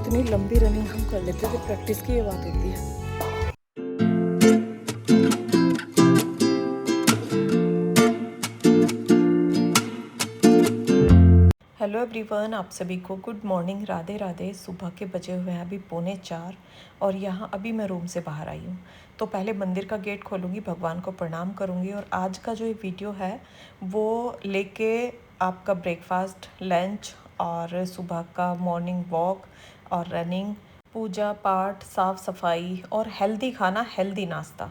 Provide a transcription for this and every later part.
इतनी लंबी रनिंग हम कर लेते थे, प्रैक्टिस की ये बात होती है। हेलो एवरीवन, आप सभी को गुड मॉर्निंग, राधे राधे। सुबह के बजे हुए हैं अभी 3:45 और यहाँ अभी मैं रूम से बाहर आई हूँ। तो पहले मंदिर का गेट खोलूँगी, भगवान को प्रणाम करूँगी और आज का जो ये वीडियो है वो लेके आपका ब्रेकफास्ट, लंच और सुबह का मॉर्निंग वॉक और रनिंग, पूजा पाठ, साफ़ सफाई और हेल्दी खाना, हेल्दी नाश्ता,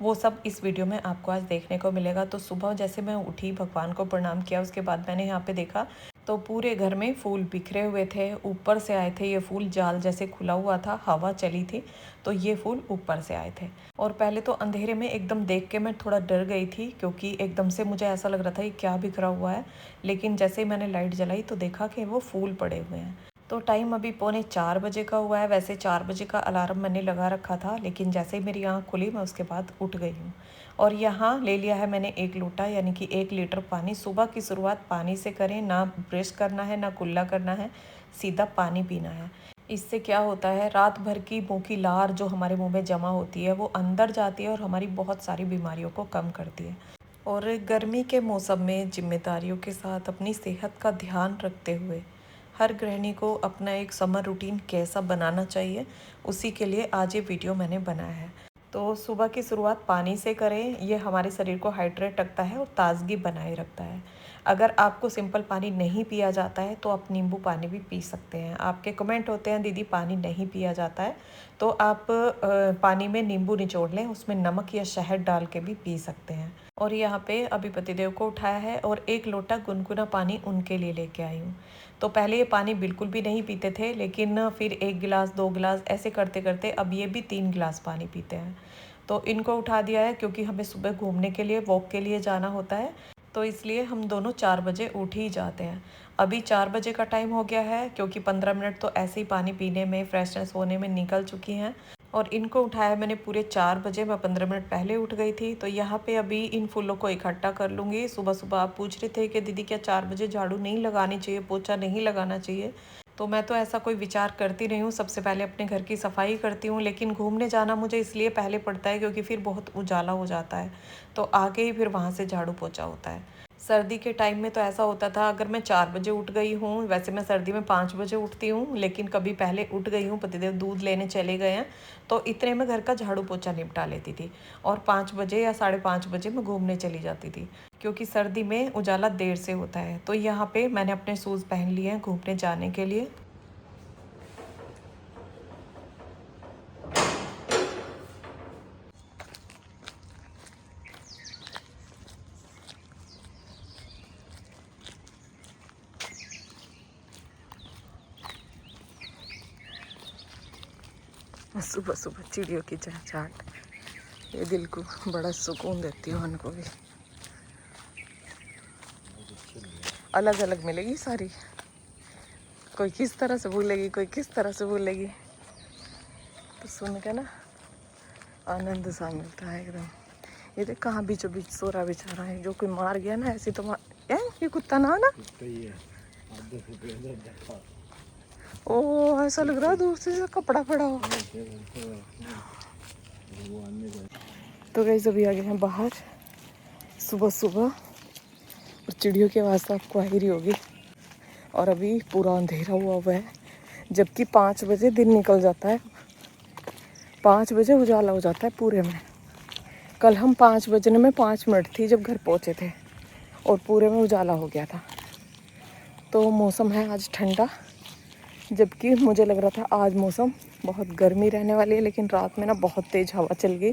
वो सब इस वीडियो में आपको आज देखने को मिलेगा। तो सुबह जैसे मैं उठी, भगवान को प्रणाम किया, उसके बाद मैंने यहाँ पे देखा तो पूरे घर में फूल बिखरे हुए थे, ऊपर से आए थे ये फूल, जाल जैसे खुला हुआ था, हवा चली थी तो ये फूल ऊपर से आए थे। और पहले तो अंधेरे में एकदम देख के मैं थोड़ा डर गई थी, क्योंकि एकदम से मुझे ऐसा लग रहा था ये क्या बिखरा हुआ है। लेकिन जैसे ही मैंने लाइट जलाई तो देखा कि वो फूल पड़े हुए हैं। तो टाइम अभी 3:45 बजे का हुआ है। वैसे 4 बजे का अलार्म मैंने लगा रखा था, लेकिन जैसे ही मेरी आँख खुली मैं उसके बाद उठ गई हूँ। और यहाँ ले लिया है मैंने 1 लोटा यानी कि 1 लीटर पानी। सुबह की शुरुआत पानी से करें, ना ब्रश करना है ना कुल्ला करना है, सीधा पानी पीना है। इससे क्या होता है, रात भर की मुँह की लार जो हमारे मुँह में जमा होती है वो अंदर जाती है और हमारी बहुत सारी बीमारियों को कम करती है। और गर्मी के मौसम में जिम्मेदारियों के साथ अपनी सेहत का ध्यान रखते हुए हर गृहिणी को अपना एक समर रूटीन कैसा बनाना चाहिए, उसी के लिए आज ये वीडियो मैंने बनाया है। तो सुबह की शुरुआत पानी से करें, ये हमारे शरीर को हाइड्रेट रखता है और ताज़गी बनाए रखता है। अगर आपको सिंपल पानी नहीं पिया जाता है तो आप नींबू पानी भी पी सकते हैं। आपके कमेंट होते हैं दीदी पानी नहीं पिया जाता है, तो आप पानी में नींबू निचोड़ लें, उसमें नमक या शहद डाल के भी पी सकते हैं। और यहाँ पे अभी पतिदेव को उठाया है और 1 लोटा गुनगुना पानी उनके लिए लेके आई हूँ। तो पहले ये पानी बिल्कुल भी नहीं पीते थे, लेकिन फिर 1 गिलास 2 गिलास ऐसे करते करते अब ये भी 3 गिलास पानी पीते हैं। तो इनको उठा दिया है क्योंकि हमें सुबह घूमने के लिए, वॉक के लिए जाना होता है, तो इसलिए हम दोनों 4 बजे उठ ही जाते हैं। अभी 4 बजे का टाइम हो गया है, क्योंकि 15 मिनट तो ऐसे ही पानी पीने में, फ्रेशनेस होने में निकल चुकी हैं। और इनको उठाया मैंने पूरे 4 बजे, मैं 15 मिनट पहले उठ गई थी। तो यहाँ पे अभी इन फूलों को इकट्ठा कर लूँगी। सुबह सुबह आप पूछ रहे थे कि दीदी क्या 4 बजे झाड़ू नहीं लगानी चाहिए, पोछा नहीं लगाना चाहिए। तो मैं तो ऐसा कोई विचार करती नहीं हूँ, सबसे पहले अपने घर की सफाई करती हूँ। लेकिन घूमने जाना मुझे इसलिए पहले पड़ता है क्योंकि फिर बहुत उजाला हो जाता है, तो आगे ही फिर वहाँ से झाड़ू पोछा होता है। सर्दी के टाइम में तो ऐसा होता था, अगर मैं 4 बजे उठ गई हूँ, वैसे मैं सर्दी में 5 बजे उठती हूँ, लेकिन कभी पहले उठ गई हूँ, पतिदेव दूध लेने चले गए हैं, तो इतने में घर का झाड़ू पोछा निपटा लेती थी और 5 बजे या 5:30 बजे मैं घूमने चली जाती थी, क्योंकि सर्दी में उजाला देर से होता है। तो यहाँ पे मैंने अपने शूज़ पहन लिए हैं घूमने जाने के लिए। सुबह सुबह चिड़ियों की चहचहाट ये दिल को बड़ा सुकून देती है। उनको भी अलग अलग मिलेगी सारी, कोई किस तरह से बोलेगी, कोई किस तरह से बोलेगी, तो सुन के ना आनंद सा मिलता है एकदम। ये देख कहाँ बीचों बीच सोरा बेचारा है, जो कोई मार गया ना ऐसे तो ये कुत्ता ना ओ ऐसा लग रहा है दूर से कपड़ा पड़ा हो। तो गाइस अभी आ गए हैं बाहर सुबह सुबह, और चिड़ियों की आवाज़ तो आपको आ ही रही होगी। और अभी पूरा अंधेरा हुआ है, जबकि 5 बजे दिन निकल जाता है, 5 बजे उजाला हो जाता है पूरे में। कल हम 5 बजने में 5 मिनट थी जब घर पहुंचे थे और पूरे में उजाला हो गया था। तो मौसम है आज ठंडा, जबकि मुझे लग रहा था आज मौसम बहुत गर्मी रहने वाली है, लेकिन रात में ना बहुत तेज़ हवा चल गई,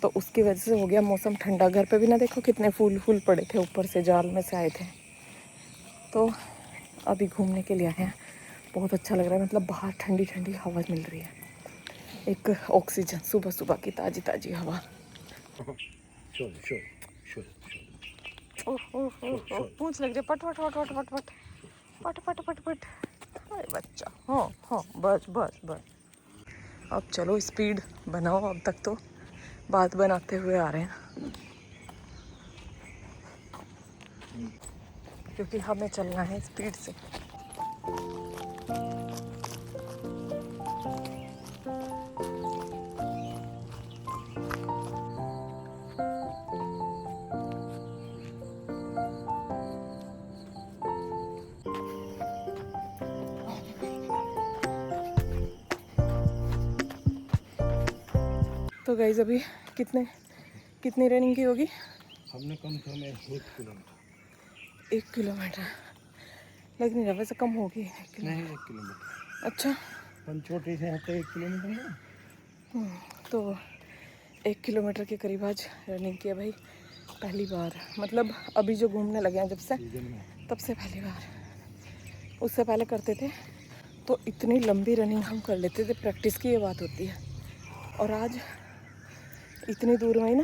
तो उसकी वजह से हो गया मौसम ठंडा। घर पे भी ना देखो कितने फूल फूल पड़े थे, ऊपर से जाल में से आए थे। तो अभी घूमने के लिए आए हैं, बहुत अच्छा लग रहा है, मतलब बाहर ठंडी ठंडी हवा मिल रही है, एक ऑक्सीजन, सुबह सुबह की ताज़ी ताज़ी हवा। पूछ लग जाए पट पट पट पट पट पट पट पट पट पट। अरे बच्चा, हाँ हाँ बस बस बस। अब चलो स्पीड बनाओ, अब तक तो बात बनाते हुए आ रहे हैं, क्योंकि हमें चलना है स्पीड से। तो गाइस अभी कितनी रनिंग की होगी? हमने कम से कम 1 किलोमीटर। 1 किलोमीटर लग नहीं रहा, वैसे कम होगी 1 नहीं, किलोमीटर। 1 किलोमीटर। अच्छा। पंचोटी से हटे 1 किलोमीटर ना। तो 1 किलोमीटर के करीब आज रनिंग किया भाई, पहली बार। मतलब अभी जो घूमने लगे हैं जब से, सीजन में तब से पहली बार। उससे पहले करते थे तो इतनी लंबी रनिंग हम कर लेते थे, प्रैक्टिस की ये बात होती है। और आज इतनी दूर में ही ना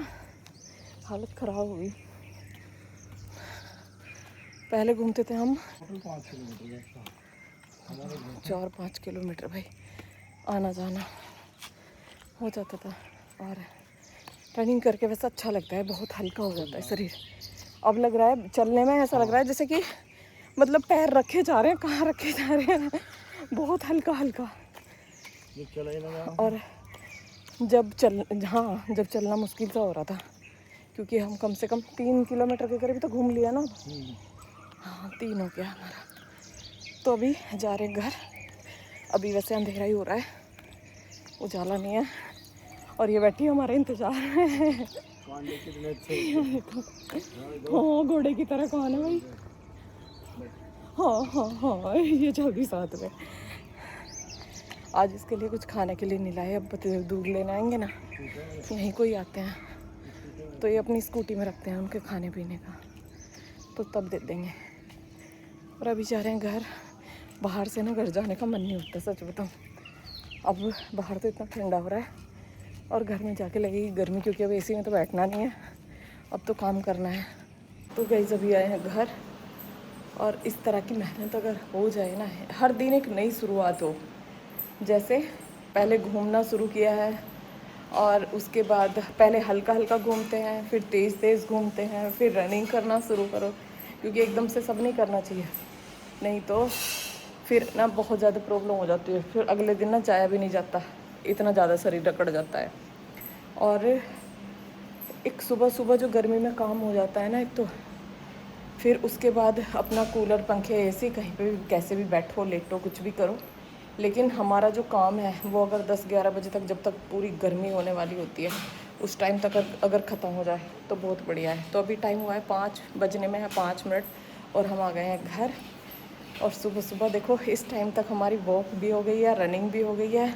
हालत ख़राब हुई। पहले घूमते थे हम 5 किलोमीटर हमारे घर से। 4-5 किलोमीटर भाई, आना जाना हो जाता था। और रनिंग करके वैसे अच्छा लगता है, बहुत हल्का हो जाता है शरीर। अब लग रहा है चलने में ऐसा लग रहा है जैसे कि मतलब पैर रखे जा रहे हैं, कहाँ रखे जा रहे हैं, बहुत हल्का हल्का। ये चला ही लगा। और जब चलना मुश्किल सा हो रहा था, क्योंकि हम कम से कम 3 किलोमीटर के करीब तो घूम लिया ना। हाँ, 3 हो गया हमारा। तो अभी जा रहे हैं घर। अभी वैसे अंधेरा ही हो रहा है, उजाला नहीं है। और ये बैठी हमारे इंतजार में। कितने अच्छे। हाँ, घोड़े की तरह कौन है भाई? हाँ हाँ हाँ, ये जल्दी साथ में। आज इसके लिए कुछ खाने के लिए नहीं लाए, अब दूध लेने आएंगे ना, यहीं कोई आते हैं तो ये अपनी स्कूटी में रखते हैं उनके खाने पीने का, तो तब दे देंगे। और अभी जा रहे हैं घर। बाहर से ना घर जाने का मन नहीं होता, सच बताऊँ। अब बाहर तो इतना ठंडा हो रहा है और घर में जाके लगेगी गर्मी, क्योंकि अब एसी में तो बैठना नहीं है, अब तो काम करना है। तो गाइस अभी आए हैं घर। और इस तरह की मेहनत अगर हो जाए ना, हर दिन एक नई शुरुआत हो। जैसे पहले घूमना शुरू किया है और उसके बाद पहले हल्का हल्का घूमते हैं, फिर तेज़ तेज़ घूमते हैं, फिर रनिंग करना शुरू करो, क्योंकि एकदम से सब नहीं करना चाहिए, नहीं तो फिर ना बहुत ज़्यादा प्रॉब्लम हो जाती है। फिर अगले दिन ना जाया भी नहीं जाता, इतना ज़्यादा शरीर अकड़ जाता है। और एक सुबह सुबह जो गर्मी में काम हो जाता है ना, एक तो फिर उसके बाद अपना कूलर पंखे एसी कहीं पे भी कैसे भी बैठो लेटो कुछ भी करो, लेकिन हमारा जो काम है वो अगर 10-11 बजे तक, जब तक पूरी गर्मी होने वाली होती है, उस टाइम तक अगर ख़त्म हो जाए तो बहुत बढ़िया है। तो अभी टाइम हुआ है 5 बजने में है 5 मिनट, और हम आ गए हैं घर। और सुबह सुबह देखो इस टाइम तक हमारी वॉक भी हो गई है, रनिंग भी हो गई है,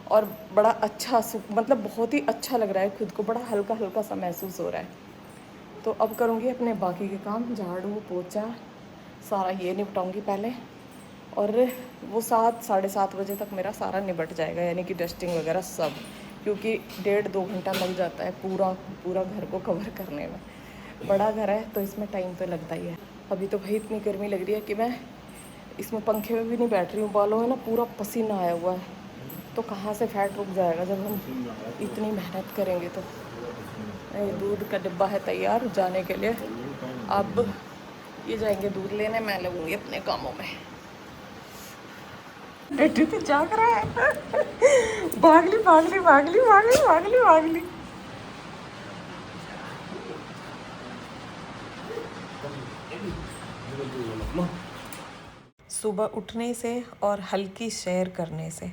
और बड़ा अच्छा मतलब बहुत ही अच्छा लग रहा है, खुद को बड़ा हल्का हल्का सा महसूस हो रहा है। तो अब करूँगी अपने बाकी के काम, झाड़ू पोछा सारा ये निपटाऊँगी पहले, और वो 7-7:30 बजे तक मेरा सारा निपट जाएगा, यानी कि डस्टिंग वगैरह सब, क्योंकि 1.5-2 घंटा लग जाता है पूरा घर को कवर करने में। बड़ा घर है तो इसमें टाइम तो लगता ही है। अभी तो भाई इतनी गर्मी लग रही है कि मैं इसमें पंखे में भी नहीं बैठ रही हूँ, बालों में ना पूरा पसीना आया हुआ है। तो कहाँ से फैट रुक जाएगा जब हम इतनी मेहनत करेंगे। तो दूध का डिब्बा है तैयार जाने के लिए, अब ये जाएंगे दूध लेने, मैं लगूंगी अपने कामों में। बेटी तो जाग रहा है। भागली भागली भागली भागली भागली भागली। सुबह उठने से और हल्की सैर करने से,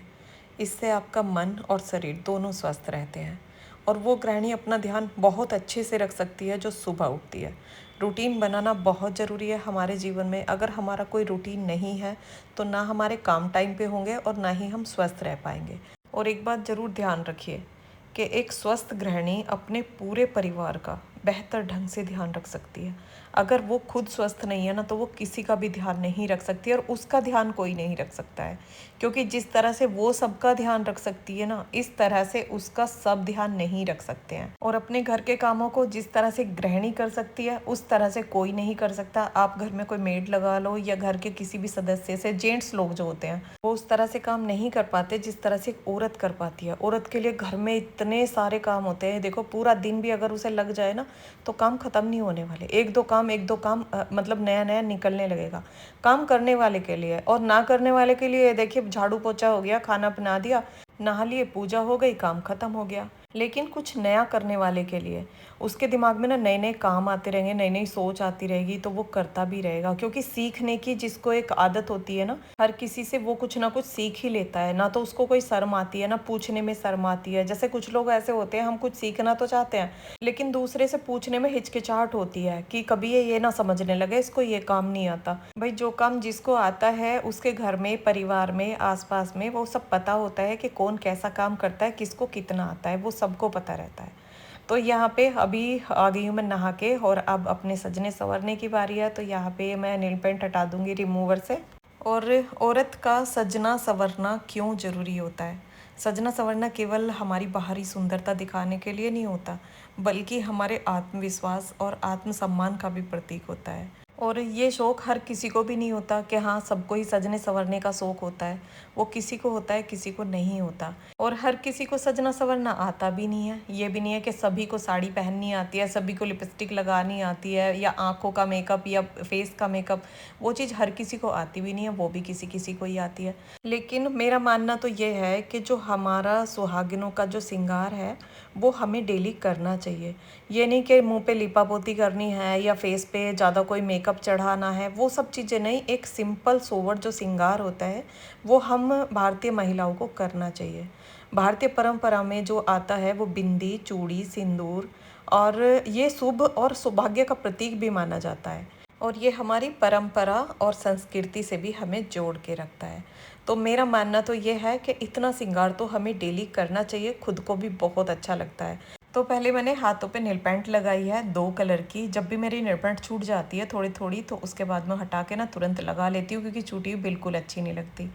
इससे आपका मन और शरीर दोनों स्वस्थ रहते हैं। और वो गृहिणी अपना ध्यान बहुत अच्छे से रख सकती है जो सुबह उठती है। रूटीन बनाना बहुत ज़रूरी है हमारे जीवन में। अगर हमारा कोई रूटीन नहीं है तो ना हमारे काम टाइम पे होंगे और ना ही हम स्वस्थ रह पाएंगे। और एक बात ज़रूर ध्यान रखिए कि एक स्वस्थ गृहिणी अपने पूरे परिवार का बेहतर ढंग से ध्यान रख सकती है। अगर वो खुद स्वस्थ नहीं है ना, तो वो किसी का भी ध्यान नहीं रख सकती, और उसका ध्यान कोई नहीं रख सकता है। क्योंकि जिस तरह से वो सबका ध्यान रख सकती है ना, इस तरह से उसका सब ध्यान नहीं रख सकते हैं। और अपने घर के कामों को जिस तरह से गृहिणी कर सकती है, उस तरह से कोई नहीं कर सकता। आप घर में कोई मेड लगा लो या घर के किसी भी सदस्य से, जेंट्स लोग जो होते हैं वो उस तरह से काम नहीं कर पाते जिस तरह से एक औरत कर पाती है। औरत के लिए घर में इतने सारे काम होते हैं, देखो पूरा दिन भी अगर उसे लग जाए ना तो काम खत्म नहीं होने वाले। एक दो काम मतलब नया नया निकलने लगेगा। काम करने वाले के लिए, और ना करने वाले के लिए देखिए झाड़ू पोछा हो गया, खाना बना दिया, नहा लिए, पूजा हो गई, काम खत्म हो गया। लेकिन कुछ नया करने वाले के लिए उसके दिमाग में ना नए नए काम आते रहेंगे, नई नई सोच आती रहेगी, तो वो करता भी रहेगा। क्योंकि सीखने की जिसको एक आदत होती है ना, हर किसी से वो कुछ ना कुछ सीख ही लेता है। ना तो उसको कोई शर्म आती है, ना पूछने में शर्म आती है। जैसे कुछ लोग ऐसे होते हैं, हम कुछ सीखना तो चाहते हैं लेकिन दूसरे से पूछने में हिचकिचाहट होती है कि कभी ये ना समझने लगे इसको ये काम नहीं आता। भाई जो काम जिसको आता है उसके घर में, परिवार में, आसपास में वो सब पता होता है कि कौन कैसा काम करता है, किसको कितना आता है, वो सबको पता रहता है। तो यहाँ पे अभी आ गई हूँ मैं नहा के, और अब अपने सजने संवरने की बारी है। तो यहाँ पे मैं नेल पेंट हटा दूंगी रिमूवर से। और औरत का सजना संवरना क्यों ज़रूरी होता है? सजना संवरना केवल हमारी बाहरी सुंदरता दिखाने के लिए नहीं होता, बल्कि हमारे आत्मविश्वास और आत्मसम्मान का भी प्रतीक होता है। और ये शौक़ हर किसी को भी नहीं होता कि हाँ सबको ही सजने संवरने का शौक़ होता है। वो किसी को होता है, किसी को नहीं होता। और हर किसी को सजना संवरना आता भी नहीं है। ये भी नहीं है कि सभी को साड़ी पहननी आती है, सभी को लिपस्टिक लगानी आती है, या आँखों का मेकअप या फेस का मेकअप। वो चीज़ हर किसी को आती भी नहीं है, वो भी किसी किसी को ही आती है। लेकिन मेरा मानना तो ये है कि जो हमारा सुहागिनों का जो श्रृंगार है वो हमें डेली करना चाहिए। ये नहीं कि मुंह पे लिपा पोती करनी है या फेस पे ज़्यादा कोई मेकअप चढ़ाना है, वो सब चीज़ें नहीं। एक सिंपल सोवर जो श्रृंगार होता है वो हम भारतीय महिलाओं को करना चाहिए। भारतीय परंपरा में जो आता है वो बिंदी, चूड़ी, सिंदूर, और ये शुभ और सौभाग्य का प्रतीक भी माना जाता है। और ये हमारी परंपरा और संस्कृति से भी हमें जोड़ के रखता है। तो मेरा मानना तो ये है कि इतना श्रृंगार तो हमें डेली करना चाहिए, खुद को भी बहुत अच्छा लगता है। तो पहले मैंने हाथों पे नेल पेंट लगाई है 2 कलर की। जब भी मेरी नेल पेंट छूट जाती है थोड़ी थोड़ी, तो उसके बाद मैं हटा के ना तुरंत लगा लेती हूँ, क्योंकि छूटी हुई बिल्कुल अच्छी नहीं लगती।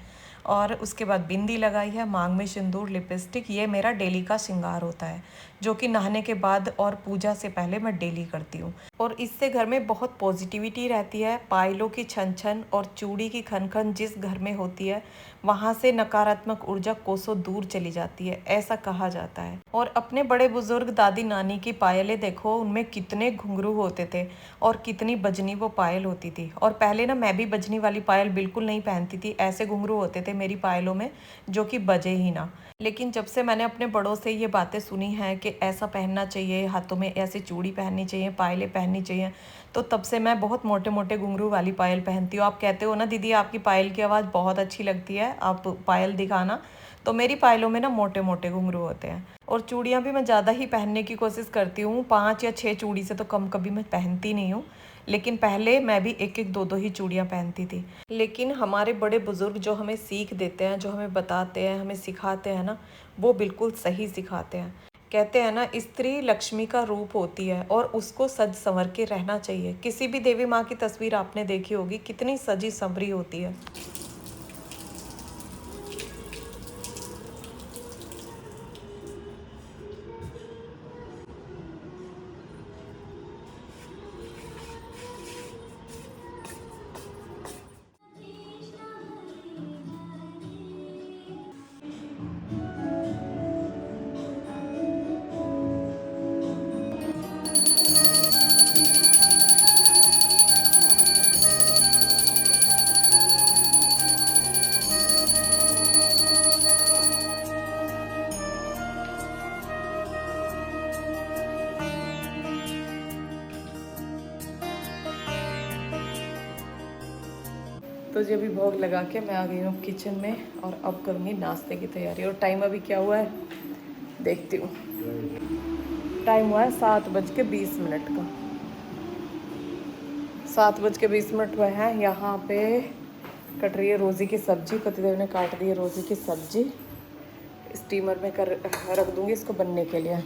और उसके बाद बिंदी लगाई है, मांग में सिंदूर, लिपस्टिक। ये मेरा डेली का श्रृंगार होता है, जो कि नहाने के बाद और पूजा से पहले मैं डेली करती हूँ। और इससे घर में बहुत पॉजिटिविटी रहती है। पायलों की छन छन और चूड़ी की खन खन जिस घर में होती है, वहाँ से नकारात्मक ऊर्जा कोसों दूर चली जाती है, ऐसा कहा जाता है। और अपने बड़े बुजुर्ग दादी नानी की पायलें देखो, उनमें कितने घुंघरू होते थे और कितनी बजनी वो पायल होती थी। और पहले ना मैं भी बजनी वाली पायल बिल्कुल नहीं पहनती थी, ऐसे घुंघरू होते थे मेरी पायलों में जो कि बजे ही ना। लेकिन जब से मैंने अपने बड़ों से ये बातें सुनी हैं कि ऐसा पहनना चाहिए, हाथों में ऐसे चूड़ी पहननी चाहिए, पायलें पहननी चाहिए, तो तब से मैं बहुत मोटे मोटे घुंघरू वाली पायल पहनती हूँ। आप कहते हो ना दीदी आपकी पायल की आवाज़ बहुत अच्छी लगती है, आप पायल दिखाना। तो मेरी पायलों में ना मोटे मोटे घुंघरू होते हैं। और चूड़ियाँ भी मैं ज़्यादा ही पहनने की कोशिश करती हूँ, 5 या 6 चूड़ी से तो कम कभी मैं पहनती नहीं हूँ। लेकिन पहले मैं भी एक एक दो दो ही चूड़ियाँ पहनती थी। लेकिन हमारे बड़े बुजुर्ग जो हमें सीख देते हैं, जो हमें बताते हैं, हमें सिखाते हैं ना, वो बिल्कुल सही सिखाते हैं। कहते हैं ना, स्त्री लक्ष्मी का रूप होती है और उसको सज संवर के रहना चाहिए। किसी भी देवी माँ की तस्वीर आपने देखी होगी, कितनी सजी संवरी होती है। तो जी अभी भोग लगा के मैं आ गई हूँ किचन में, और अब करूँगी नाश्ते की तैयारी। और टाइम अभी क्या हुआ है देखती हूँ। टाइम हुआ है 7:20 का। 7:20 हुए हैं। यहाँ पे कट रही है रोज़ी की सब्ज़ी। पतिदेव ने काट दी है रोज़ी की सब्ज़ी, स्टीमर में कर रख दूँगी इसको बनने के लिए।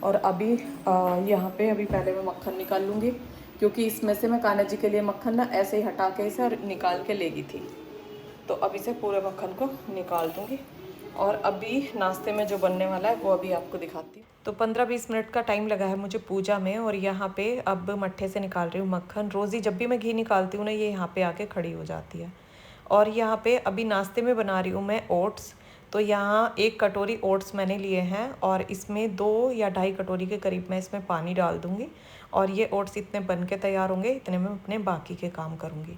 और अभी यहाँ पे अभी पहले मैं मक्खन निकाल लूँगी, क्योंकि इसमें से मैं कान्हा जी के लिए मक्खन ना ऐसे ही हटा के इसे निकाल के ले गई थी। तो अभी से पूरे मक्खन को निकाल दूँगी। और अभी नाश्ते में जो बनने वाला है वो अभी आपको दिखाती हूँ। तो 15-20 मिनट का टाइम लगा है मुझे पूजा में। और यहाँ पे अब मट्ठे से निकाल रही हूँ मक्खन। रोज़ी जब भी मैं घी निकालती हूँ ना, ये यहाँ पे आके खड़ी हो जाती है। और यहाँ पे अभी नाश्ते में बना रही हूँ मैं ओट्स। तो यहाँ 1 कटोरी ओट्स मैंने लिए हैं, और इसमें 2 या 2.5 कटोरी के करीब मैं इसमें पानी डाल दूँगी। और ये ओट्स इतने बन के तैयार होंगे, इतने में अपने बाकी के काम करूँगी।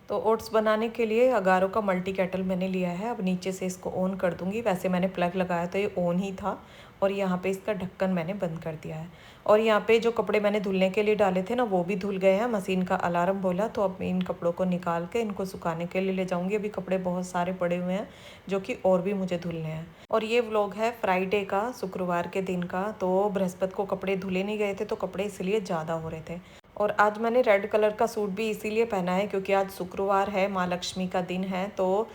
तो ओट्स बनाने के लिए अगारो का मल्टी केटल मैंने लिया है। अब नीचे से इसको ऑन कर दूंगी। वैसे मैंने प्लग लगाया तो ये ऑन ही था और यहाँ पे इसका ढक्कन मैंने बंद कर दिया है। और यहाँ पे जो कपड़े मैंने धुलने के लिए डाले थे ना, वो भी धुल गए हैं। मशीन का अलार्म बोला तो अब मैं इन कपड़ों को निकाल के इनको सुखाने के लिए ले जाऊँगी। अभी कपड़े बहुत सारे पड़े हुए हैं जो कि और भी मुझे धुलने हैं। और ये व्लॉग है फ्राइडे का, शुक्रवार के दिन का। तो बृहस्पति को कपड़े धुले नहीं गए थे तो कपड़े इसलिए ज़्यादा हो रहे थे। और आज मैंने रेड कलर का सूट भी इसीलिए पहना है क्योंकि आज शुक्रवार है, माँ लक्ष्मी का दिन है। तो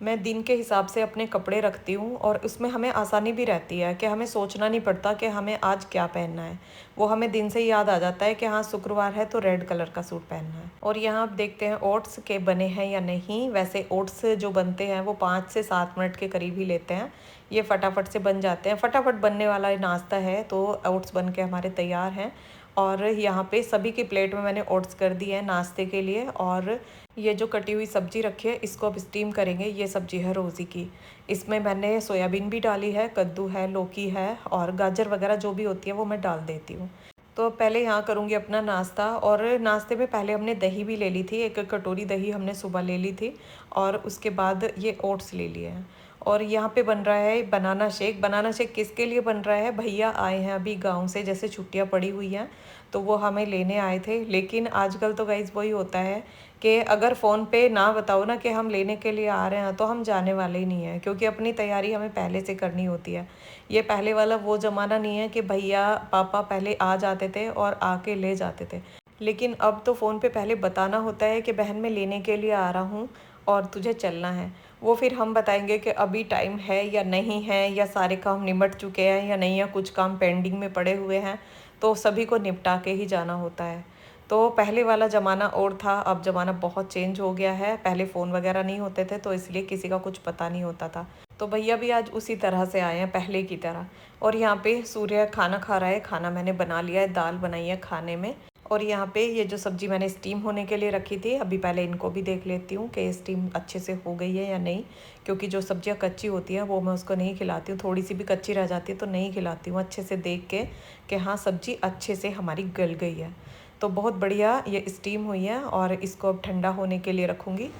मैं दिन के हिसाब से अपने कपड़े रखती हूँ और उसमें हमें आसानी भी रहती है कि हमें सोचना नहीं पड़ता कि हमें आज क्या पहनना है। वो हमें दिन से ही याद आ जाता है कि हाँ शुक्रवार है तो रेड कलर का सूट पहनना है। और यहाँ आप देखते हैं ओट्स के बने हैं या नहीं। वैसे ओट्स जो बनते हैं वो 5 से 7 मिनट के करीब ही लेते हैं। ये फटाफट से बन जाते हैं, फटाफट बनने वाला नाश्ता है। तो ओट्स बन के हमारे तैयार हैं। और यहाँ पे सभी की प्लेट में मैंने ओट्स कर दिए हैं नाश्ते के लिए। और ये जो कटी हुई सब्ज़ी रखी है इसको अब स्टीम करेंगे। ये सब्ज़ी है रोज़ी की। इसमें मैंने सोयाबीन भी डाली है, कद्दू है, लौकी है और गाजर वगैरह जो भी होती है वो मैं डाल देती हूँ। तो पहले यहाँ करूँगी अपना नाश्ता। और नाश्ते में पहले हमने दही भी ले ली थी, 1 कटोरी दही हमने सुबह ले ली थी। और उसके बाद ये ओट्स ले लिए हैं। और यहाँ पे बन रहा है बनाना शेक। बनाना शेक किसके लिए बन रहा है? भैया आए हैं अभी गांव से, जैसे छुट्टियाँ पड़ी हुई हैं तो वो हमें लेने आए थे। लेकिन आजकल तो गाइस वही होता है कि अगर फ़ोन पे ना बताओ ना कि हम लेने के लिए आ रहे हैं तो हम जाने वाले ही नहीं हैं, क्योंकि अपनी तैयारी हमें पहले से करनी होती है। ये पहले वाला वो ज़माना नहीं है कि भैया पापा पहले आ जाते थे और आके ले जाते थे। लेकिन अब तो फ़ोन पे पहले बताना होता है कि बहन मैं लेने के लिए आ रहा हूँ और तुझे चलना है। वो फिर हम बताएंगे कि अभी टाइम है या नहीं है, या सारे काम निमट चुके हैं या नहीं, या कुछ काम पेंडिंग में पड़े हुए हैं। तो सभी को निपटा के ही जाना होता है। तो पहले वाला ज़माना और था, अब ज़माना बहुत चेंज हो गया है। पहले फ़ोन वगैरह नहीं होते थे तो इसलिए किसी का कुछ पता नहीं होता था। तो भैया भी आज उसी तरह से आए हैं, पहले की तरह। और यहाँ पे सूर्य खाना खा रहा है। खाना मैंने बना लिया है, दाल बनाई है खाने में। और यहाँ पे ये जो सब्ज़ी मैंने स्टीम होने के लिए रखी थी, अभी पहले इनको भी देख लेती हूँ कि स्टीम अच्छे से हो गई है या नहीं। क्योंकि जो सब्जियाँ कच्ची होती हैं वो मैं उसको नहीं खिलाती हूँ, थोड़ी सी भी कच्ची रह जाती है तो नहीं खिलाती हूँ। अच्छे से देख के कि हाँ सब्ज़ी अच्छे से हमारी गल गई है। तो बहुत बढ़िया ये स्टीम हुई है और इसको अब ठंडा होने के लिए रखूँगी।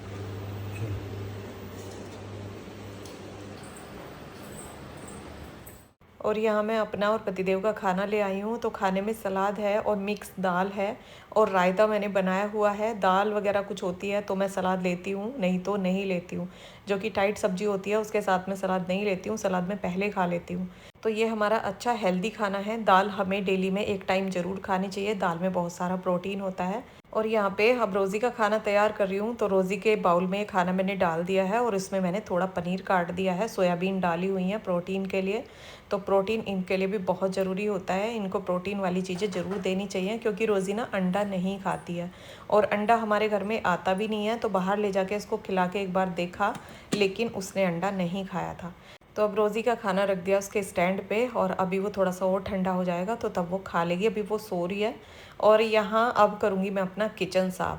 और यहाँ मैं अपना और पतिदेव का खाना ले आई हूँ। तो खाने में सलाद है और मिक्स दाल है और रायता मैंने बनाया हुआ है। दाल वगैरह कुछ होती है तो मैं सलाद लेती हूँ, नहीं तो नहीं लेती हूँ। जो कि टाइट सब्जी होती है उसके साथ में सलाद नहीं लेती हूँ, सलाद में पहले खा लेती हूँ। तो ये हमारा अच्छा हेल्दी खाना है। दाल हमें डेली में 1 टाइम ज़रूर खानी चाहिए। दाल में बहुत सारा प्रोटीन होता है। और यहाँ पे अब रोज़ी का खाना तैयार कर रही हूँ। तो रोज़ी के बाउल में खाना मैंने डाल दिया है और इसमें मैंने थोड़ा पनीर काट दिया है, सोयाबीन डाली हुई है प्रोटीन के लिए। तो प्रोटीन इनके लिए भी बहुत ज़रूरी होता है, इनको प्रोटीन वाली चीज़ें ज़रूर देनी चाहिए। क्योंकि रोज़ी ना अंडा नहीं खाती है और अंडा हमारे घर में आता भी नहीं है। तो बाहर ले जाके इसको खिला के एक बार देखा, लेकिन उसने अंडा नहीं खाया था। तो अब रोज़ी का खाना रख दिया उसके स्टैंड पे और अभी वो थोड़ा सा और ठंडा हो जाएगा तो तब वो खा लेगी। अभी वो सो रही है। और यहाँ अब करूँगी मैं अपना किचन साफ़।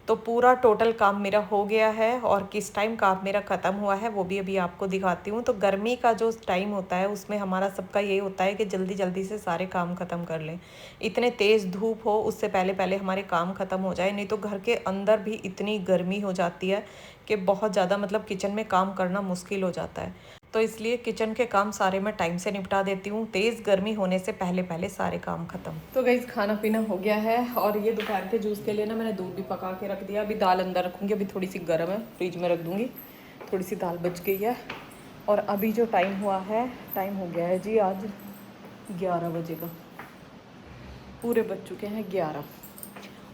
तो पूरा टोटल काम मेरा हो गया है और किस टाइम काम मेरा ख़त्म हुआ है वो भी अभी आपको दिखाती हूँ। तो गर्मी का जो टाइम होता है उसमें हमारा सबका ये होता है कि जल्दी जल्दी से सारे काम ख़त्म कर लें। इतने तेज़ धूप हो उससे पहले पहले हमारे काम ख़त्म हो जाए, नहीं तो घर के अंदर भी इतनी गर्मी हो जाती है कि बहुत ज़्यादा मतलब किचन में काम करना मुश्किल हो जाता है। तो इसलिए किचन के काम सारे मैं टाइम से निपटा देती हूँ, तेज़ गर्मी होने से पहले पहले सारे काम ख़त्म। तो गाइस खाना पीना हो गया है और ये दोपहर के जूस के लिए ना मैंने दूध भी पका के रख दिया। अभी दाल अंदर रखूँगी, अभी थोड़ी सी गर्म है, फ्रिज में रख दूँगी। थोड़ी सी दाल बच गई है। और अभी जो टाइम हुआ है, टाइम हो गया है जी आज 11 बजे का, पूरे बज चुके हैं 11।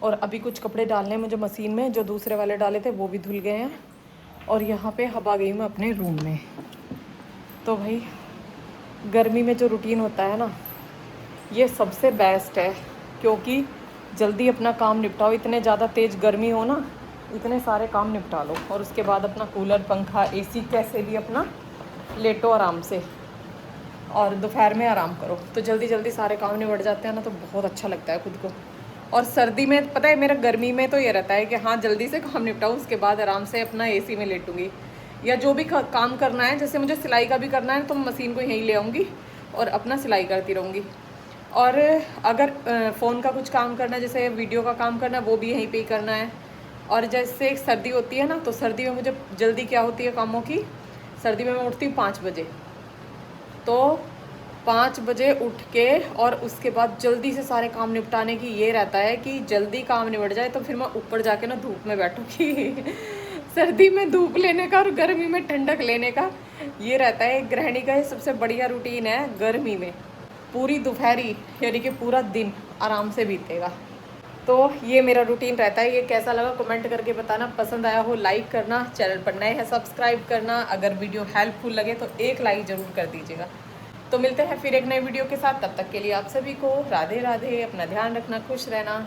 और अभी कुछ कपड़े डालने मुझे मशीन में, जो दूसरे वाले डाले थे वो भी धुल गए हैं। और यहाँ पे अब आ गई मैं अपने रूम में। तो भाई गर्मी में जो रूटीन होता है ना, ये सबसे बेस्ट है। क्योंकि जल्दी अपना काम निपटाओ, इतने ज़्यादा तेज़ गर्मी हो ना, इतने सारे काम निपटा लो और उसके बाद अपना कूलर पंखा एसी कैसे भी अपना लेटो आराम से और दोपहर में आराम करो। तो जल्दी जल्दी सारे काम निपट जाते हैं ना, तो बहुत अच्छा लगता है खुद को। और सर्दी में पता है मेरा, गर्मी में तो ये रहता है कि हाँ जल्दी से काम निपटाऊँ, उसके बाद आराम से अपना एसी में लेटूँगी। या जो भी काम करना है, जैसे मुझे सिलाई का भी करना है तो मशीन को यहीं ले आऊँगी और अपना सिलाई करती रहूँगी। और अगर फ़ोन का कुछ काम करना है, जैसे वीडियो का काम करना है, वो भी यहीं पे ही करना है। और जैसे सर्दी होती है ना, तो सर्दी में मुझे जल्दी क्या होती है कामों की, सर्दी में मैं उठती हूँ 5 बजे। तो 5 बजे उठ के और उसके बाद जल्दी से सारे काम निपटाने की ये रहता है कि जल्दी काम निपट जाए तो फिर मैं ऊपर जाके ना धूप में बैठूँगी। सर्दी में धूप लेने का और गर्मी में ठंडक लेने का ये रहता है। गृहिणी का ये सबसे बढ़िया रूटीन है। गर्मी में पूरी दोपहरी यानी कि पूरा दिन आराम से बीतेगा। तो ये मेरा रूटीन रहता है। ये कैसा लगा कमेंट करके बताना। पसंद आया हो लाइक करना, चैनल पर नए हैं सब्सक्राइब करना, अगर वीडियो हेल्पफुल लगे तो एक लाइक ज़रूर कर दीजिएगा। तो मिलते हैं फिर एक नए वीडियो के साथ, तब तक के लिए आप सभी को राधे राधे। अपना ध्यान रखना, खुश रहना।